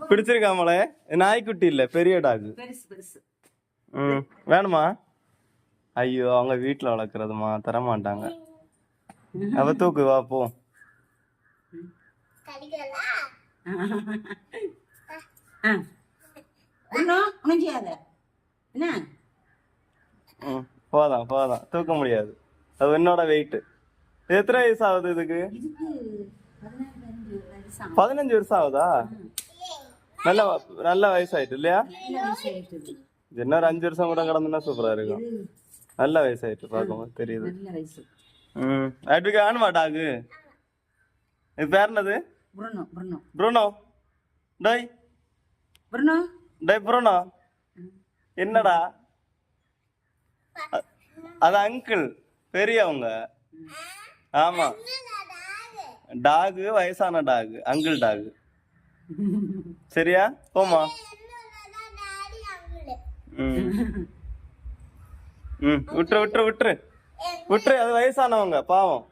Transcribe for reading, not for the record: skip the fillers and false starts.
பிடிச்சிருக்காமலே நாய்க்குட்டி இல்ல பெரிய டாக். வேணுமா? ஐயோ அவங்க வீட்டுல வளர்க்கறதுமா தரமாட்டாங்க. அவ தூக்கு வா போ. போதான் போதான் தூக்க முடியாது. அது என்னோட வெயிட். எத்தனை வயசு ஆகுது இதுக்கு? 15 வருஷம் ஆகுதா? நல்ல நல்ல வயசாயிட்டு இல்லையா? இன்னொரு 5 வருஷம் கூட கடந்துன்னா சூப்பரா இருக்கும். நல்ல வயசாயிட்டு பாக்கும்போது தெரியுது. அதுக்கு வேணுமா டாகு? இது பேர் என்னது? ப்ரூனோ. டேய் ப்ரூனோ என்னடா? அது அங்கிள் பெரியவங்க. ஆமா டாகு வயசான டாகு அங்கிள் டாகு. சரியா போமா. விட்டுரு விட்டுரு விட்டுரு விட்டுரு. அது வயசானவங்க பாவம்.